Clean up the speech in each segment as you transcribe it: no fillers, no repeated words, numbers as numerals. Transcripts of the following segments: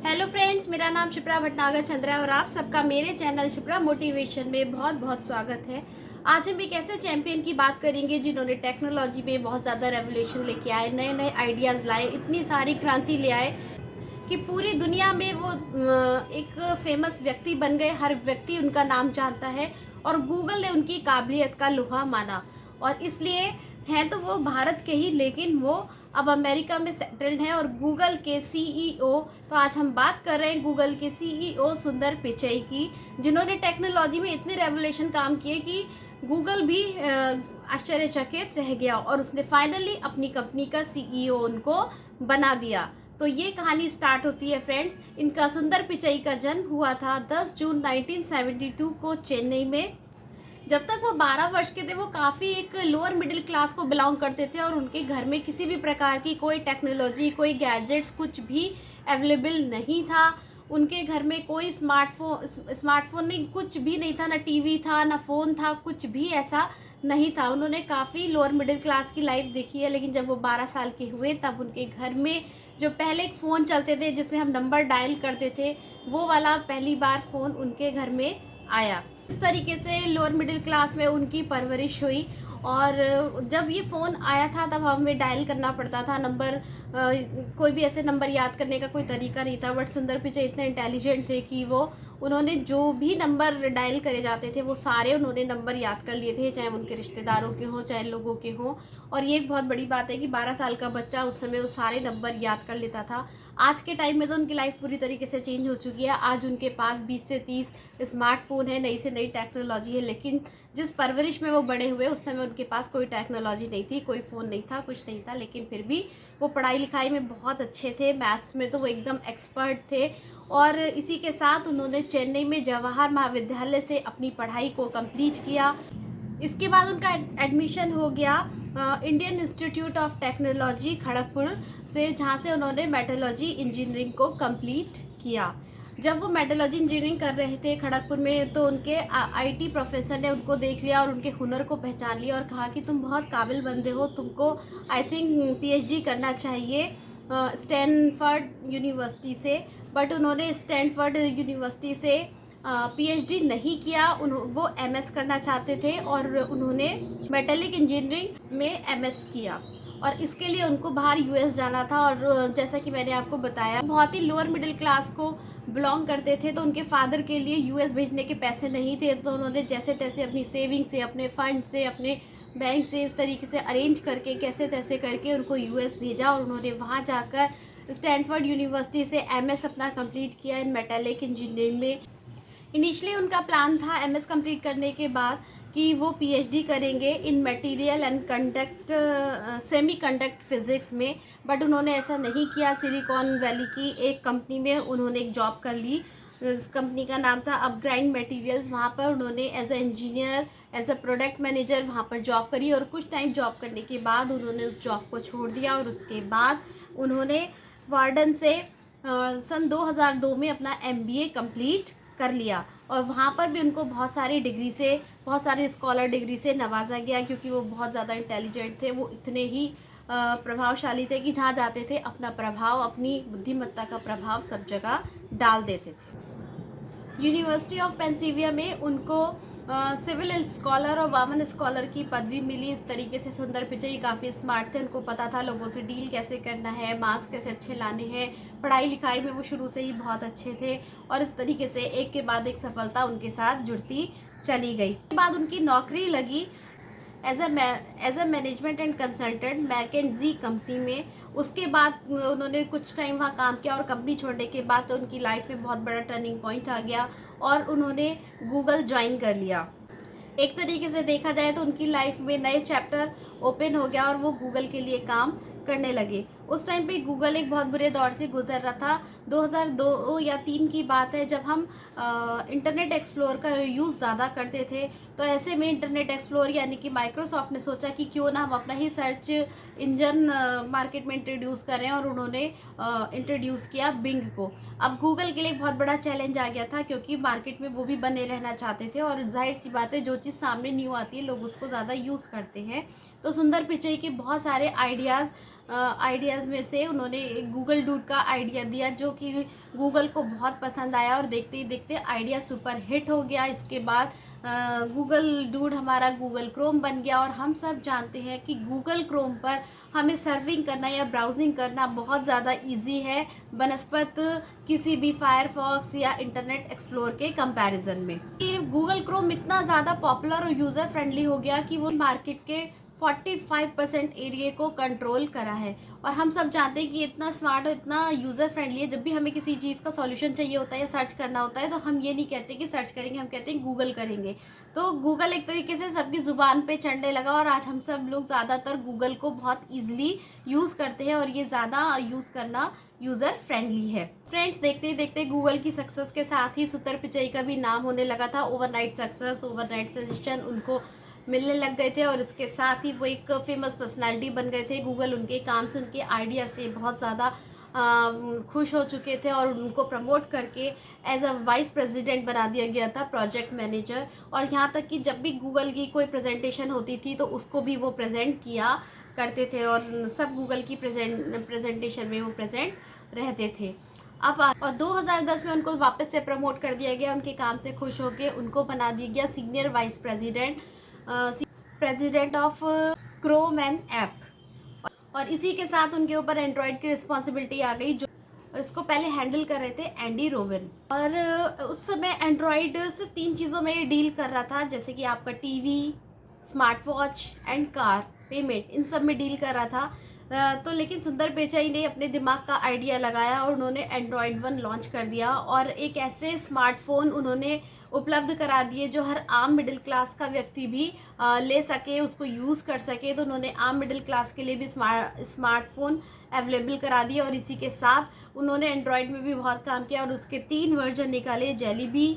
Hello friends, मेरा नाम शिप्रा भटनागर चंद्रा है और आप सबका मेरे चैनल शिप्रा मोटिवेशन में बहुत बहुत स्वागत है। आज हम एक ऐसे चैंपियन की बात करेंगे जिन्होंने टेक्नोलॉजी में बहुत ज़्यादा रेवोल्यूशन लेके आए, नए नए आइडियाज़ लाए, इतनी सारी क्रांति ले आए कि पूरी दुनिया में वो एक फेमस व्यक्ति बन गए। हर व्यक्ति उनका नाम जानता है और गूगल ने उनकी काबिलियत का लोहा माना। और इसलिए हैं तो वो भारत के ही, लेकिन वो अब अमेरिका में सेटल्ड हैं और गूगल के सीईओ। तो आज हम बात कर रहे हैं गूगल के सीईओ सुंदर पिचई की, जिन्होंने टेक्नोलॉजी में इतने रेवोल्यूशन काम किए कि गूगल भी आश्चर्यचकित रह गया और उसने फाइनली अपनी कंपनी का सीईओ उनको बना दिया। तो ये कहानी स्टार्ट होती है फ्रेंड्स। इनका सुंदर पिचई का जन्म हुआ था 10 जून 1972 को चेन्नई में। जब तक वो 12 वर्ष के थे वो काफ़ी एक लोअर मिडिल क्लास को बिलोंग करते थे और उनके घर में किसी भी प्रकार की कोई टेक्नोलॉजी, कोई गैजेट्स कुछ भी अवेलेबल नहीं था। उनके घर में कोई स्मार्टफोन नहीं, कुछ भी नहीं था, ना टीवी था ना फ़ोन था, कुछ भी ऐसा नहीं था। उन्होंने काफ़ी लोअर मिडिल क्लास की लाइफ देखी है, लेकिन जब वो 12 साल के हुए तब उनके घर में जो पहले एक फ़ोन चलते थे जिसमें हम नंबर डायल करते थे, वो वाला पहली बार फ़ोन उनके घर में आया। इस तरीके से लोअर मिडिल क्लास में उनकी परवरिश हुई। और जब ये फ़ोन आया था तब हमें डायल करना पड़ता था नंबर, कोई भी ऐसे नंबर याद करने का कोई तरीका नहीं था। बट सुंदर पिचई इतने इंटेलिजेंट थे कि उन्होंने जो भी नंबर डायल करे जाते थे वो सारे उन्होंने नंबर याद कर लिए थे, चाहे उनके रिश्तेदारों के हों चाहे लोगों के हों। और ये एक बहुत बड़ी बात है कि 12 साल का बच्चा उस समय वो सारे नंबर याद कर लेता था। आज के टाइम में तो उनकी लाइफ पूरी तरीके से चेंज हो चुकी है। आज उनके पास 20 से 30 स्मार्टफोन है, नई से नई टेक्नोलॉजी है, लेकिन जिस परवरिश में वो बड़े हुए उस समय उनके पास कोई टेक्नोलॉजी नहीं थी, कोई फ़ोन नहीं था, कुछ नहीं था। लेकिन फिर भी वो पढ़ाई लिखाई में बहुत अच्छे थे, मैथ्स में तो वो एकदम एक्सपर्ट थे। और इसी के साथ उन्होंने चेन्नई में जवाहर महाविद्यालय से अपनी पढ़ाई को कंप्लीट किया। इसके बाद उनका एडमिशन हो गया Indian institute of technology Kharagpur से, जहाँ से उन्होंने मेटलर्जी इंजीनियरिंग को कंप्लीट किया। जब वो मेटलर्जी इंजीनियरिंग कर रहे थे खड़गपुर में तो उनके आईटी प्रोफेसर ने उनको देख लिया और उनके हुनर को पहचान लिया और कहा कि तुम बहुत काबिल बंदे हो, तुमको आई थिंक पीएचडी करना चाहिए स्टैनफोर्ड यूनिवर्सिटी से। बट उन्होंने स्टैनफोर्ड यूनिवर्सिटी से पीएचडी नहीं किया। वो एमएस करना चाहते थे और उन्होंने मेटेलिक इंजीनियरिंग में एमएस किया और इसके लिए उनको बाहर यूएस जाना था। और जैसा कि मैंने आपको बताया, बहुत ही लोअर मिडिल क्लास को बिलोंग करते थे, तो उनके फादर के लिए यूएस भेजने के पैसे नहीं थे। तो उन्होंने जैसे तैसे अपनी सेविंग से, अपने फंड से, अपने बैंक से इस तरीके से अरेंज करके कैसे तैसे करके उनको यूएस भेजा और उन्होंने वहाँ जाकर स्टैनफोर्ड यूनिवर्सिटी से एमएस अपना कंप्लीट किया इन मेटेलिक इंजीनियरिंग में। इनिशियली उनका प्लान था एमएस कंप्लीट करने के बाद कि वो पीएचडी करेंगे in material and conduct semi conduct physics में। बट उन्होंने ऐसा नहीं किया। सिलिकॉन वैली की एक कंपनी में उन्होंने एक जॉब कर ली। उस कंपनी का नाम था अपग्राइंड मटेरियल्स। वहाँ पर उन्होंने as a engineer, as a product manager वहाँ पर जॉब करी और कुछ टाइम जॉब करने के बाद उन्होंने उस जॉब को छोड़ दिया और उसके बाद उन्होंने वार्डन से सन 2002 में अपना एमबीए कंप्लीट कर लिया। और वहाँ पर भी उनको बहुत सारी डिग्री से, बहुत सारी स्कॉलर डिग्री से नवाजा गया, क्योंकि वो बहुत ज़्यादा इंटेलिजेंट थे। वो इतने ही प्रभावशाली थे कि जहाँ जाते थे अपना प्रभाव, अपनी बुद्धिमत्ता का प्रभाव सब जगह डाल देते थे। यूनिवर्सिटी ऑफ पेंसिल्वेनिया में उनको सिविल स्कॉलर और वामन स्कॉलर की पदवी मिली। इस तरीके से सुंदर पिचई काफ़ी स्मार्ट थे, उनको पता था लोगों से डील कैसे करना है, मार्क्स कैसे अच्छे लाने हैं, पढ़ाई लिखाई में वो शुरू से ही बहुत अच्छे थे। और इस तरीके से एक के बाद एक सफलता उनके साथ जुड़ती चली गई। उसके बाद उनकी नौकरी लगी as a management and consultant McKinsey company में। उसके बाद उन्होंने कुछ टाइम वहाँ काम किया और कंपनी छोड़ने के बाद तो उनकी लाइफ में बहुत बड़ा टर्निंग पॉइंट आ गया और उन्होंने गूगल ज्वाइन कर लिया। एक तरीके से देखा जाए तो उनकी लाइफ में नए चैप्टर ओपन हो गया और वो गूगल के लिए काम करने लगे। उस टाइम पे गूगल एक बहुत बुरे दौर से गुजर रहा था। 2002 या 3 की बात है, जब हम इंटरनेट एक्सप्लोर का यूज़ ज़्यादा करते थे। तो ऐसे में इंटरनेट एक्सप्लोर यानी कि माइक्रोसॉफ्ट ने सोचा कि क्यों ना हम अपना ही सर्च इंजन मार्केट में इंट्रोड्यूस करें और उन्होंने इंट्रोड्यूस किया बिंग को। अब गूगल के लिए एक बहुत बड़ा चैलेंज आ गया था, क्योंकि मार्केट में वो भी बने रहना चाहते थे और जाहिर सी बात है जो चीज़ सामने न्यू आती है लोग उसको ज़्यादा यूज़ करते हैं। तो सुंदर पिचई के बहुत सारे आइडियाज़ आइडियाज़ में से उन्होंने एक गूगल डूड का आइडिया दिया, जो कि गूगल को बहुत पसंद आया और देखते ही देखते आइडिया सुपर हिट हो गया। इसके बाद गूगल डूड हमारा गूगल क्रोम बन गया। और हम सब जानते हैं कि गूगल क्रोम पर हमें सर्फिंग करना या ब्राउजिंग करना बहुत ज़्यादा इजी है बनस्पत किसी भी फायरफॉक्स या इंटरनेट एक्सप्लोर के कंपैरिजन में। ये गूगल क्रोम इतना ज़्यादा पॉपुलर और यूज़र फ्रेंडली हो गया कि वो मार्केट के 45% एरिया को कंट्रोल करा है। और हम सब जानते हैं कि इतना स्मार्ट और इतना यूज़र फ्रेंडली है, जब भी हमें किसी चीज़ का सॉल्यूशन चाहिए होता है या सर्च करना होता है तो हम ये नहीं कहते कि सर्च करेंगे, हम कहते हैं गूगल करेंगे। तो गूगल एक तरीके से सबकी ज़ुबान पे चढ़ने लगा और आज हम सब लोग ज़्यादातर गूगल को बहुत ईजिली यूज़ करते हैं और ये ज़्यादा यूज़ करना यूज़र फ्रेंडली है। फ्रेंड्स, देखते ही देखते गूगल की सक्सेस के साथ ही सुतर पिचाई का भी नाम होने लगा था। ओवरनाइट सक्सेस, ओवरनाइट सेंसेशन उनको मिलने लग गए थे और इसके साथ ही वो एक फेमस पर्सनालिटी बन गए थे। गूगल उनके काम से, उनके आइडिया से बहुत ज़्यादा खुश हो चुके थे और उनको प्रमोट करके एज अ वाइस प्रेसिडेंट बना दिया गया था, प्रोजेक्ट मैनेजर। और यहाँ तक कि जब भी गूगल की कोई प्रेजेंटेशन होती थी तो उसको भी वो प्रेजेंट किया करते थे और सब गूगल की प्रेजेंटेशन में वो प्रेजेंट रहते थे। अब और 2010 में उनको वापस से प्रमोट कर दिया गया। उनके काम से खुश होकर उनको बना दिया गया senior vice president of Chrome and app. और इसी के साथ उनके ऊपर एंड्रॉयड की रिस्पॉन्सिबिलिटी आ गई, जो और इसको पहले हैंडल कर रहे थे एंडी रोबिन। और उस समय एंड्रॉयड सिर्फ 3 चीज़ों में डील कर रहा था, जैसे कि आपका TV, smart watch and car payment, इन सब में डील कर रहा था। तो लेकिन सुंदर पिचाई ने अपने दिमाग का आइडिया लगाया और उन्होंने एंड्रॉयड 1 लॉन्च कर दिया और एक ऐसे स्मार्टफोन उन्होंने उपलब्ध करा दिए जो हर आम मिडिल क्लास का व्यक्ति भी ले सके, उसको यूज़ कर सके। तो उन्होंने आम मिडिल क्लास के लिए भी स्मार्टफोन अवेलेबल करा दिए और इसी के साथ उन्होंने एंड्रॉयड में भी बहुत काम किया और उसके 3 वर्जन निकाले, Jelly Bean,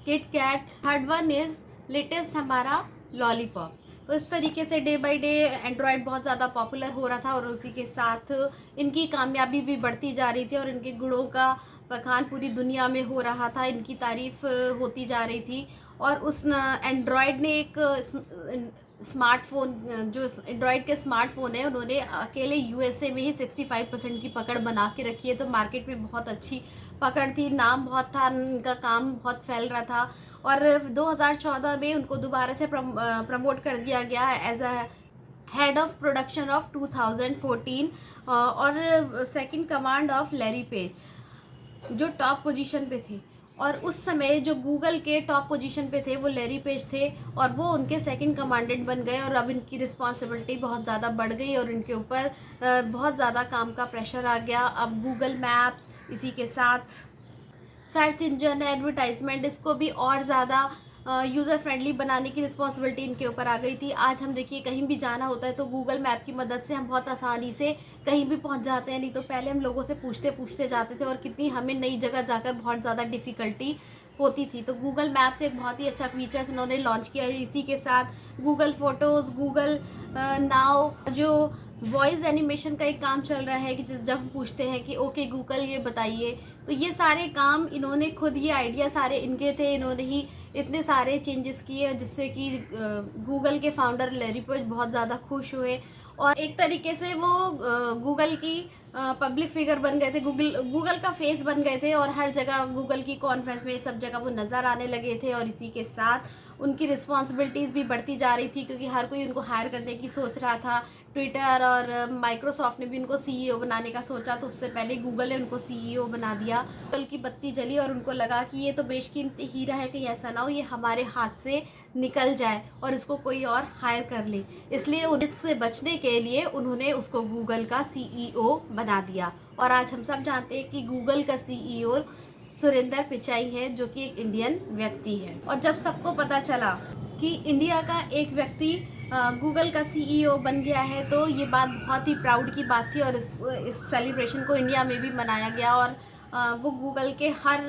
KitKat, third one is latest हमारा लॉलीपॉप। तो इस तरीके से डे बाय डे एंड्रॉयड बहुत ज़्यादा पॉपुलर हो रहा था और उसी के साथ इनकी कामयाबी भी बढ़ती जा रही थी और इनके गुणों का बखान पूरी दुनिया में हो रहा था, इनकी तारीफ होती जा रही थी। और उस एंड्रॉयड ने एक स्मार्टफोन, जो एंड्रॉयड के स्मार्टफोन है, उन्होंने अकेले यूएसए में ही 65% की पकड़ बना के रखी है। तो मार्केट में बहुत अच्छी पकड़ थी, नाम बहुत था, उनका काम बहुत फैल रहा था। और 2014 में उनको दोबारा से प्रमोट कर दिया गया as a head of production of 2014 और second command of Larry Page, जो टॉप पोजीशन पे थे। और उस समय जो गूगल के टॉप पोजीशन पे थे वो लैरी पेज थे और वो उनके सेकंड कमांडेंट बन गए और अब इनकी रिस्पॉन्सिबिलिटी बहुत ज़्यादा बढ़ गई और इनके ऊपर बहुत ज़्यादा काम का प्रेशर आ गया। अब गूगल मैप्स, इसी के साथ सर्च इंजन एडवर्टाइजमेंट, इसको भी और ज़्यादा यूज़र फ्रेंडली बनाने की रिस्पॉन्सिबिलिटी इनके ऊपर आ गई थी। आज हम देखिए कहीं भी जाना होता है तो गूगल मैप की मदद से हम बहुत आसानी से कहीं भी पहुंच जाते हैं, नहीं तो पहले हम लोगों से पूछते पूछते जाते थे और कितनी हमें नई जगह जाकर बहुत ज़्यादा डिफ़िकल्टी होती थी। तो गूगल मैप्स एक बहुत ही अच्छा फीचर्स इन्होंने लॉन्च किया है। इसी के साथ गूगल फ़ोटोज़, गूगल नाउ, जो वॉइस एनिमेशन का एक काम चल रहा है कि जब हम पूछते हैं कि ओके गूगल ये बताइए, तो ये सारे काम इन्होंने खुद, ये आइडिया सारे इनके थे, इन्होंने ही इतने सारे चेंजेस किए जिससे कि गूगल के फाउंडर लैरी पेज बहुत ज़्यादा खुश हुए और एक तरीके से वो गूगल की पब्लिक फिगर बन गए थे, गूगल का फेस बन गए थे और हर जगह गूगल की कॉन्फ्रेंस में सब जगह वो नज़र आने लगे थे। और इसी के साथ उनकी रिस्पॉन्सिबिलिटीज़ भी बढ़ती जा रही थी क्योंकि हर कोई उनको हायर करने की सोच रहा था। ट्विटर और माइक्रोसॉफ्ट ने भी उनको सीईओ बनाने का सोचा, तो उससे पहले गूगल ने उनको सीईओ बना दिया। गूगल की बत्ती जली और उनको लगा कि ये तो बेशकीमती हीरा है, कहीं ऐसा ना हो ये हमारे हाथ से निकल जाए और इसको कोई और हायर कर ले। इसलिए इससे बचने के लिए उन्होंने उसको गूगल का सीईओ बना दिया। और आज हम सब जानते हैं कि गूगल का सीईओ सुरेंद्र पिचाई है, जो कि एक इंडियन व्यक्ति है। और जब सबको पता चला कि इंडिया का एक व्यक्ति गूगल का सीईओ बन गया है तो ये बात बहुत ही प्राउड की बात थी और इस सेलिब्रेशन को इंडिया में भी मनाया गया। और वो गूगल के हर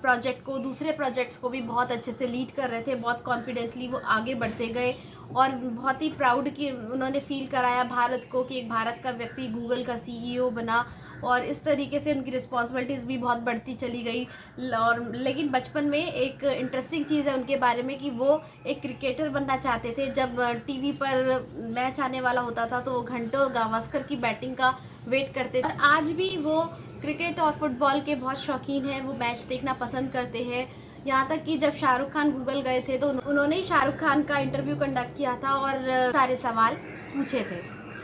प्रोजेक्ट को, दूसरे प्रोजेक्ट्स को भी बहुत अच्छे से लीड कर रहे थे, बहुत कॉन्फिडेंटली वो आगे बढ़ते गए और बहुत ही प्राउड की उन्होंने फील कराया भारत को कि एक भारत का व्यक्ति गूगल का सीईओ बना। और इस तरीके से उनकी रिस्पॉन्सिबिलिटीज़ भी बहुत बढ़ती चली गई। और लेकिन बचपन में एक इंटरेस्टिंग चीज़ है उनके बारे में कि वो एक क्रिकेटर बनना चाहते थे। जब टीवी पर मैच आने वाला होता था तो वो घंटों गावस्कर की बैटिंग का वेट करते थे। और आज भी वो क्रिकेट और फुटबॉल के बहुत शौकीन हैं, वो मैच देखना पसंद करते हैं। यहाँ तक कि जब शाहरुख खान गूगल गए थे तो उन्होंने ही शाहरुख खान का इंटरव्यू कंडक्ट किया था और सारे सवाल पूछे थे।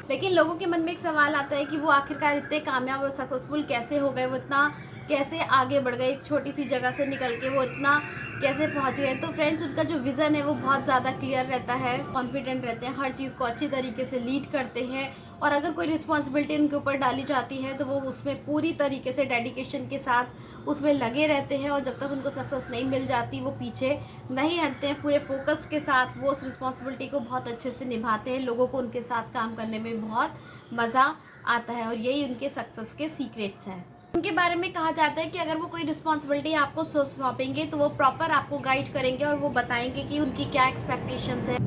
लेकिन लोगों के मन में एक सवाल आता है कि वो आखिरकार इतने कामयाब और सक्सेसफुल कैसे हो गए, वो इतना कैसे आगे बढ़ गए, एक छोटी सी जगह से निकल के वो इतना कैसे पहुंच गए। तो फ्रेंड्स, उनका जो विज़न है वो बहुत ज़्यादा क्लियर रहता है, कॉन्फिडेंट रहते हैं, हर चीज़ को अच्छी तरीके से लीड करते हैं। और अगर कोई रिस्पॉन्सिबिलिटी उनके ऊपर डाली जाती है तो वो उसमें पूरी तरीके से डेडिकेशन के साथ उसमें लगे रहते हैं। और जब तक उनको सक्सेस नहीं मिल जाती वो पीछे नहीं हटते हैं, पूरे फोकस के साथ वो उस रिस्पॉन्सिबिलिटी को बहुत अच्छे से निभाते हैं। लोगों को उनके साथ काम करने में बहुत मज़ा आता है और यही उनके सक्सेस के सीक्रेट्स हैं। उनके बारे में कहा जाता है कि अगर वो कोई रिस्पॉन्सिबिलिटी आपको सौंपेंगे तो वो प्रॉपर आपको गाइड करेंगे और वो बताएंगे कि उनकी क्या एक्सपेक्टेशंस है,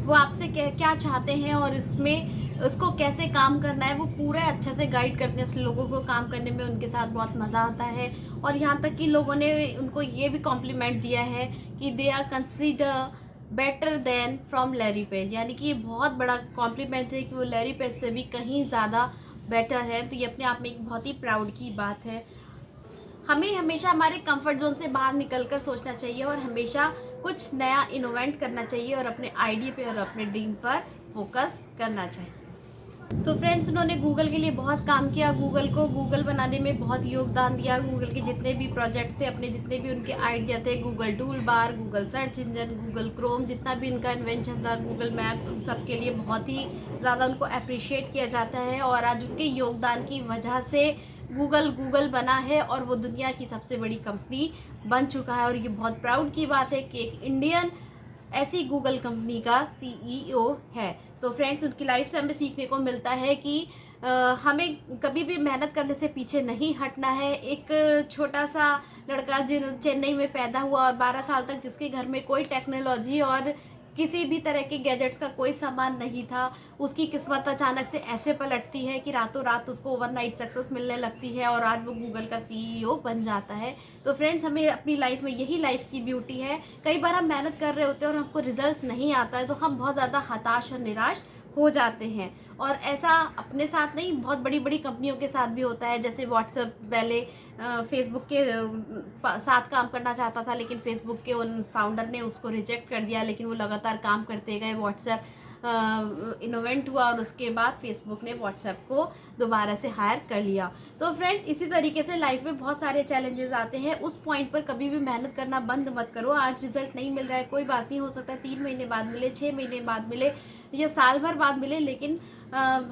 वो आपसे क्या चाहते हैं और इसमें उसको कैसे काम करना है। वो पूरा अच्छे से गाइड करते हैं, इसलिए लोगों को काम करने में उनके साथ बहुत मज़ा आता है। और यहाँ तक कि लोगों ने उनको ये भी कॉम्प्लीमेंट दिया है कि they are consider better than from Larry Page, यानी कि ये बहुत बड़ा कॉम्प्लीमेंट है कि वो लैरी पेज से भी कहीं ज़्यादा बेटर है। तो ये अपने आप में एक बहुत ही प्राउड की बात है। हमें हमेशा हमारे कंफर्ट जोन से बाहर निकलकर सोचना चाहिए और हमेशा कुछ नया इनोवेट करना चाहिए और अपने आइडिया पे और अपने ड्रीम पर फोकस करना चाहिए। तो फ्रेंड्स, उन्होंने गूगल के लिए बहुत काम किया, गूगल को गूगल बनाने में बहुत योगदान दिया। गूगल के जितने भी प्रोजेक्ट्स थे, अपने जितने भी उनके आइडिया थे, Google tool bar, Google search engine, Google Chrome, जितना भी इनका इन्वेंशन था, गूगल मैप्स, उन सब के लिए बहुत ही ज़्यादा उनको अप्रिशिएट किया जाता है। और आज उनके योगदान की वजह से गूगल बना है और वो दुनिया की सबसे बड़ी कंपनी बन चुका है। और ये बहुत प्राउड की बात है कि एक इंडियन ऐसी गूगल कंपनी का सीईओ है। तो फ्रेंड्स, उनकी लाइफ से हमें सीखने को मिलता है कि हमें कभी भी मेहनत करने से पीछे नहीं हटना है। एक छोटा सा लड़का जो चेन्नई में पैदा हुआ और 12 साल तक जिसके घर में कोई टेक्नोलॉजी और किसी भी तरह के गैजेट्स का कोई सामान नहीं था, उसकी किस्मत अचानक से ऐसे पलटती है कि रातों रात उसको ओवरनाइट सक्सेस मिलने लगती है और आज वो गूगल का सीईओ बन जाता है। तो फ्रेंड्स, हमें अपनी लाइफ में यही लाइफ की ब्यूटी है। कई बार हम मेहनत कर रहे होते हैं और हमको रिजल्ट्स नहीं आता है तो हम बहुत ज़्यादा हताश और निराश हो जाते हैं। और ऐसा अपने साथ नहीं, बहुत बड़ी बड़ी कंपनियों के साथ भी होता है। जैसे व्हाट्सएप पहले फेसबुक के साथ काम करना चाहता था, लेकिन फेसबुक के उन फाउंडर ने उसको रिजेक्ट कर दिया, लेकिन वो लगातार काम करते गए। व्हाट्सएप इनोवेंट हुआ और उसके बाद फेसबुक ने व्हाट्सएप को दोबारा से हायर कर लिया। तो फ्रेंड्स, इसी तरीके से लाइफ में बहुत सारे चैलेंजेस आते हैं। उस पॉइंट पर कभी भी मेहनत करना बंद मत करो। आज रिजल्ट नहीं मिल रहा है, कोई बात नहीं, हो सकता है 3 महीने बाद मिले, 6 महीने बाद मिले या साल भर बाद मिले, लेकिन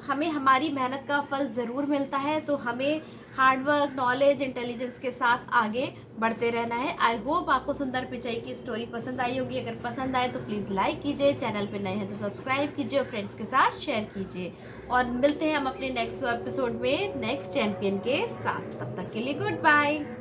हमें हमारी मेहनत का फल ज़रूर मिलता है। तो हमें हार्डवर्क, नॉलेज, इंटेलिजेंस के साथ आगे बढ़ते रहना है। आई होप आपको सुंदर पिचाई की स्टोरी पसंद आई होगी। अगर पसंद आए तो प्लीज़ लाइक कीजिए, चैनल पे नए हैं तो सब्सक्राइब कीजिए और फ्रेंड्स के साथ शेयर कीजिए। और मिलते हैं हम अपने नेक्स्ट एपिसोड में नेक्स्ट चैंपियन के साथ। तब तक के लिए गुड बाय।